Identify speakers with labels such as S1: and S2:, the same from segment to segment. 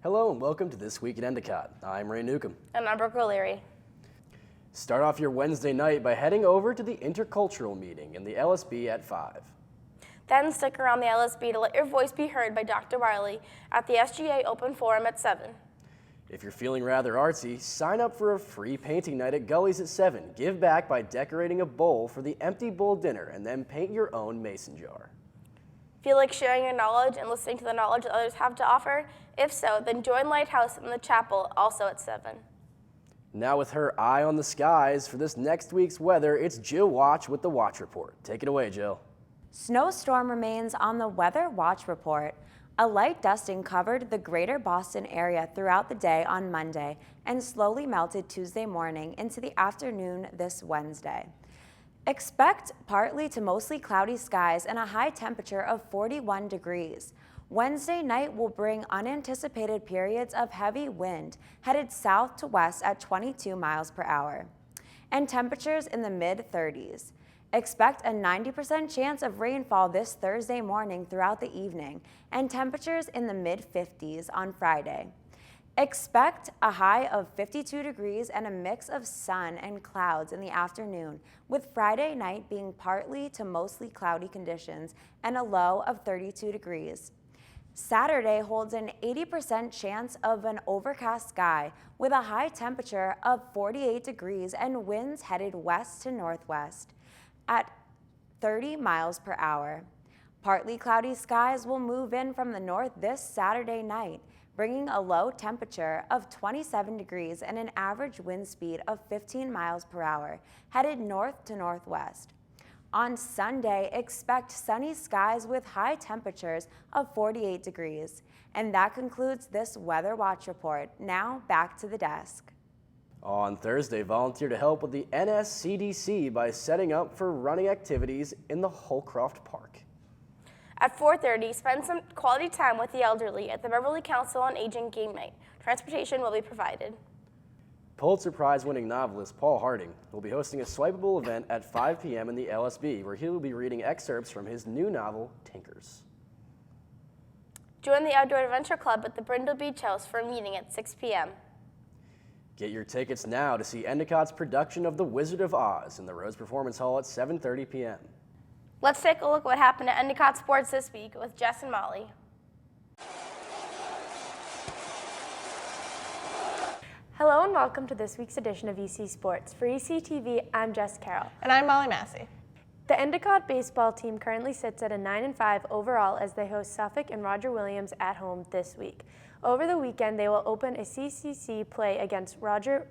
S1: Hello and welcome to This Week at Endicott. I'm Ray Newcomb.
S2: And I'm Brooke O'Leary.
S1: Start off your Wednesday night by heading over to the intercultural meeting in the LSB at 5.
S2: Then stick around the LSB to let your voice be heard by Dr. Wiley at the SGA Open Forum at 7.
S1: If you're feeling rather artsy, sign up for a free painting night at Gully's at 7. Give back by decorating a bowl for the empty bowl dinner and then paint your own mason jar.
S2: Feel like sharing your knowledge and listening to the knowledge that others have to offer? If so, then join Lighthouse in the chapel, also at 7.
S1: Now with her eye on the skies for this next week's weather, it's Jill Watch with the Watch Report. Take it away, Jill.
S3: Snowstorm remains on the Weather Watch Report. A light dusting covered the greater Boston area throughout the day on Monday and slowly melted Tuesday morning into the afternoon this Wednesday. Expect partly to mostly cloudy skies and a high temperature of 41 degrees. Wednesday night will bring unanticipated periods of heavy wind headed south to west at 22 miles per hour and temperatures in the mid-30s. Expect a 90% chance of rainfall this Thursday morning throughout the evening and temperatures in the mid-50s on Friday. Expect a high of 52 degrees and a mix of sun and clouds in the afternoon, with Friday night being partly to mostly cloudy conditions and a low of 32 degrees. Saturday holds an 80% chance of an overcast sky with a high temperature of 48 degrees and winds headed west to northwest at 30 miles per hour. Partly cloudy skies will move in from the north this Saturday night, bringing a low temperature of 27 degrees and an average wind speed of 15 miles per hour, headed north to northwest. On Sunday, expect sunny skies with high temperatures of 48 degrees. And that concludes this Weather Watch Report. Now back to the desk.
S1: On Thursday, volunteer to help with the NSCDC by setting up for running activities in the Holcroft Park.
S2: At 4:30, spend some quality time with the elderly at the Beverly Council on Aging Game Night. Transportation will be provided.
S1: Pulitzer Prize-winning novelist Paul Harding will be hosting a swipeable event at 5 p.m. in the LSB, where he will be reading excerpts from his new novel, Tinkers.
S2: Join the Outdoor Adventure Club at the Brindle Beach House for a meeting at 6 p.m.
S1: Get your tickets now to see Endicott's production of The Wizard of Oz in the Rose Performance Hall at 7:30 p.m.
S2: Let's take a look at what happened at Endicott Sports this week with Jess and Molly. Hello and welcome to this week's edition of EC Sports. For ECTV, I'm Jess Carroll.
S4: And I'm Molly Massey.
S2: The Endicott baseball team currently sits at a 9-5 overall as they host Suffolk and Roger Williams at home this week. Over the weekend, they will open a CCC play against Roger.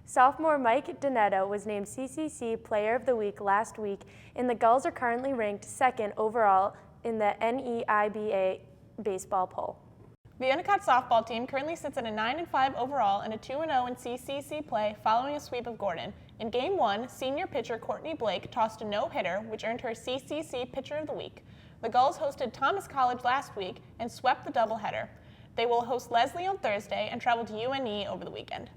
S2: Sophomore Mike Donetto was named CCC Player of the Week last week, and the Gulls are currently ranked second overall in the NEIBA baseball poll.
S4: The Endicott softball team currently sits at a 9-5 overall and a 2-0 in CCC play following a sweep of Gordon. In Game 1, senior pitcher Courtney Blake tossed a no-hitter, which earned her CCC Pitcher of the Week. The Gulls hosted Thomas College last week and swept the doubleheader. They will host Leslie on Thursday and travel to UNE over the weekend.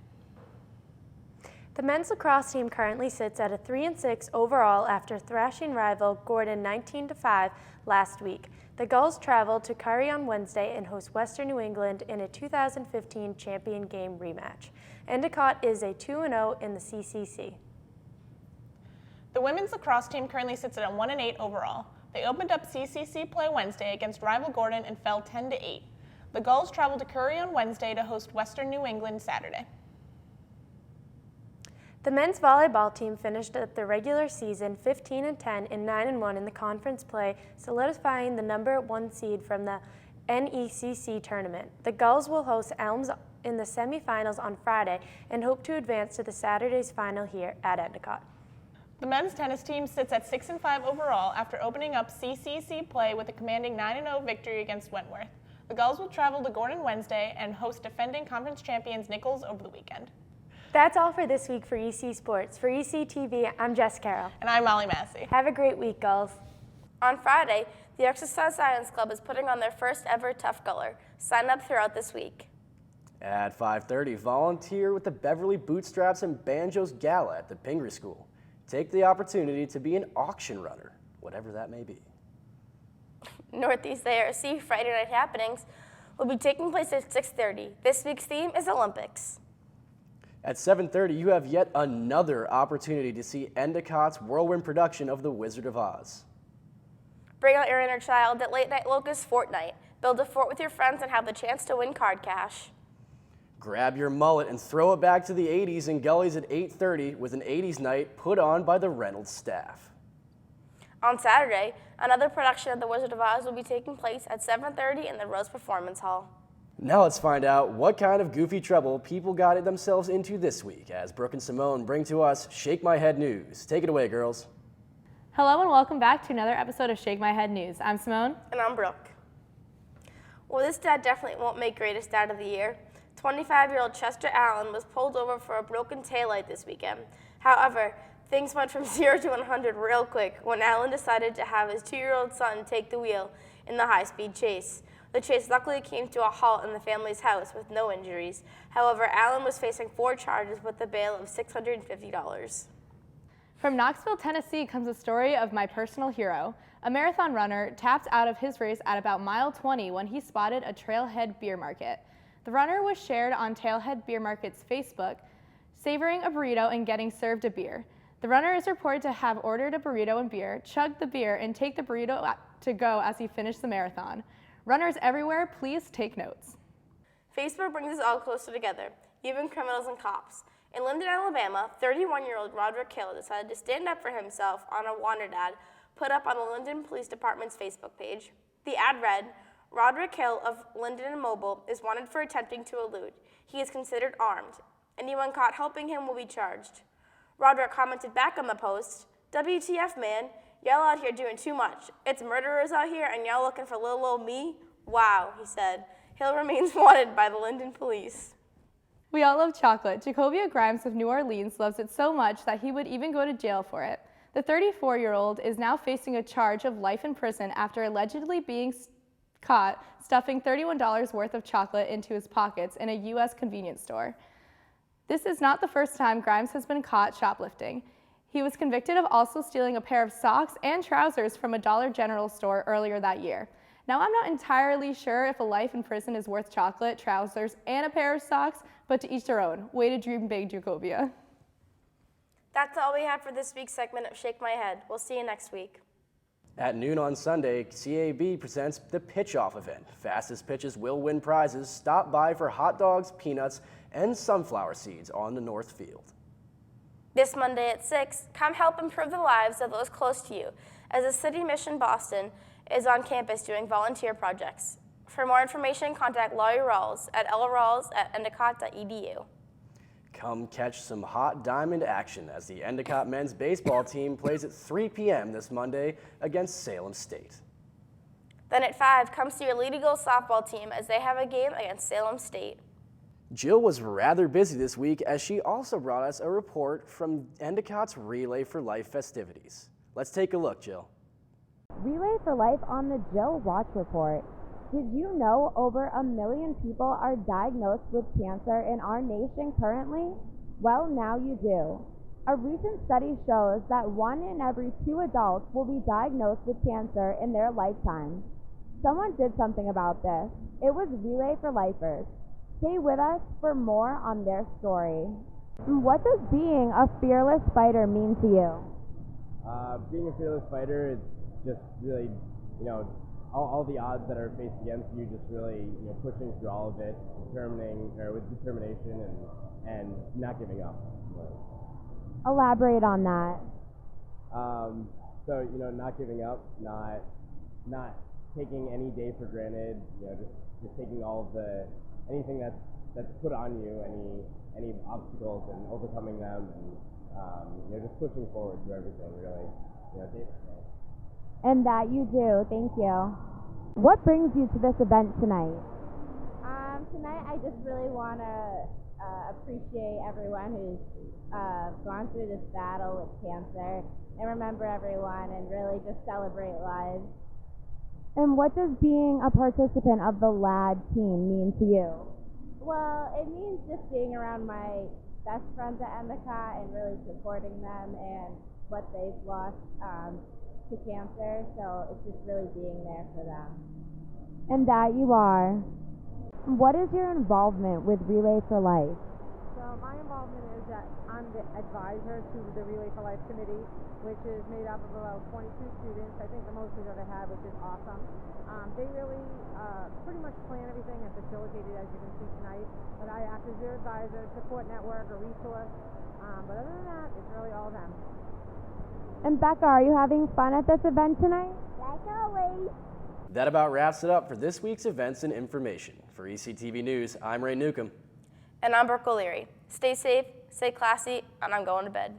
S2: The men's lacrosse team currently sits at a 3-6 overall after thrashing rival Gordon 19-5 last week. The Gulls travel to Curry on Wednesday and host Western New England in a 2015 champion game rematch. Endicott is a 2-0 in the CCC.
S4: The women's lacrosse team currently sits at a 1-8 overall. They opened up CCC play Wednesday against rival Gordon and fell 10-8. The Gulls travel to Curry on Wednesday to host Western New England Saturday.
S2: The men's volleyball team finished at the regular season 15-10 and 9-1 in the conference play, solidifying the number 1 seed from the NECC tournament. The Gulls will host Elms in the semifinals on Friday and hope to advance to the Saturday's final here at Endicott.
S4: The men's tennis team sits at 6-5 overall after opening up CCC play with a commanding 9-0 victory against Wentworth. The Gulls will travel to Gordon Wednesday and host defending conference champions Nichols over the weekend.
S2: That's all for this week for EC Sports. For ECTV, I'm Jess Carroll.
S4: And I'm Molly Massey.
S2: Have a great week, Gulls. On Friday, the Exercise Science Club is putting on their first ever Tough Guller. Sign up throughout this week.
S1: At 5:30, volunteer with the Beverly Bootstraps and Banjos Gala at the Pingree School. Take the opportunity to be an auction runner, whatever that may be.
S2: Northeast ARC Friday night happenings will be taking place at 6:30. This week's theme is Olympics.
S1: At 7:30, you have yet another opportunity to see Endicott's whirlwind production of The Wizard of Oz.
S2: Bring out your inner child at Late Night Locust Fortnite. Build a fort with your friends and have the chance to win card cash.
S1: Grab your mullet and throw it back to the 80s in Gullies at 8:30 with an 80s night put on by the Reynolds staff.
S2: On Saturday, another production of The Wizard of Oz will be taking place at 7:30 in the Rose Performance Hall.
S1: Now let's find out what kind of goofy trouble people got themselves into this week as Brooke and Simone bring to us Shake My Head News. Take it away, girls.
S5: Hello and welcome back to another episode of Shake My Head News. I'm Simone.
S2: And I'm Brooke. Well, this dad definitely won't make greatest dad of the year. 25-year-old Chester Allen was pulled over for a broken taillight this weekend. However, things went from 0 to 100 real quick when Allen decided to have his 2-year-old son take the wheel in the high-speed chase. The chase luckily came to a halt in the family's house with no injuries. However, Allen was facing 4 charges with a bail of $650.
S5: From Knoxville, Tennessee comes a story of my personal hero. A marathon runner tapped out of his race at about mile 20 when he spotted a Trailhead Beer Market. The runner was shared on Trailhead Beer Market's Facebook, savoring a burrito and getting served a beer. The runner is reported to have ordered a burrito and beer, chugged the beer, and take the burrito to go as he finished the marathon. Runners everywhere, please take notes.
S2: Facebook brings us all closer together, even criminals and cops. In Linden, Alabama, 31-year-old Roderick Hill decided to stand up for himself on a wanted ad put up on the Linden Police Department's Facebook page. The ad read, "Roderick Hill of Linden and Mobile is wanted for attempting to elude. He is considered armed. Anyone caught helping him will be charged." Roderick commented back on the post, "WTF, man, y'all out here doing too much. It's murderers out here and y'all looking for little old me? Wow," he said. Hill remains wanted by the Linden police.
S5: We all love chocolate. Jacobia Grimes of New Orleans loves it so much that he would even go to jail for it. The 34-year-old is now facing a charge of life in prison after allegedly being caught stuffing $31 worth of chocolate into his pockets in a U.S. convenience store. This is not the first time Grimes has been caught shoplifting. He was convicted of also stealing a pair of socks and trousers from a Dollar General store earlier that year. Now, I'm not entirely sure if a life in prison is worth chocolate, trousers, and a pair of socks, but to each their own. Way to dream big, Jacobia.
S2: That's all we have for this week's segment of Shake My Head. We'll see you next week.
S1: At noon on Sunday, CAB presents the Pitch-Off event. Fastest pitches will win prizes. Stop by for hot dogs, peanuts, and sunflower seeds on the North Field.
S2: This Monday at 6, come help improve the lives of those close to you as the City Mission Boston is on campus doing volunteer projects. For more information, contact Laurie Rawls at lrawls@endicott.edu.
S1: Come catch some hot diamond action as the Endicott men's baseball team plays at 3 p.m. this Monday against Salem State.
S2: Then at 5, come see your Lady Eagles softball team as they have a game against Salem State.
S1: Jill was rather busy this week as she also brought us a report from Endicott's Relay for Life festivities. Let's take a look, Jill.
S3: Relay for Life on the Jill Watch Report. Did you know over 1 million people are diagnosed with cancer in our nation currently? Well, now you do. A recent study shows that 1 in every 2 adults will be diagnosed with cancer in their lifetime. Someone did something about this. It was Relay for Lifers. Stay with us for more on their story. What does being a fearless fighter mean to you?
S6: Being a fearless fighter is just really, all the odds that are faced against you, just really, pushing through all of it, with determination and not giving up.
S3: Elaborate on that.
S6: So, not giving up, not taking any day for granted, just taking all of anything that's put on you, any obstacles and overcoming them, and just pushing forward through everything, really, day to day.
S3: And that you do. Thank you. What brings you to this event tonight?
S7: Tonight I just really want to appreciate everyone who's gone through this battle with cancer and remember everyone and really just celebrate lives.
S3: And what does being a participant of the LAD team mean to you?
S7: Well, it means just being around my best friends at Endicott and really supporting them and what they've lost to cancer, so it's just really being there for them.
S3: And that you are.
S7: What is your involvement with Relay for Life?
S8: So my involvement is that I'm the advisor to the Relay for Life Committee, which is made up of about 22 students. I think the most we've ever had, which is awesome. They really pretty much plan everything and facilitate it, as you can see tonight. But I act as their advisor, support network, a resource. But other than that, it's really all them.
S7: And Becca, are you having fun at this event tonight?
S9: Like always.
S1: That about wraps it up for this week's events and information. For ECTV News, I'm Ray Newcomb.
S2: And I'm Brooke O'Leary. Stay safe, stay classy, and I'm going to bed.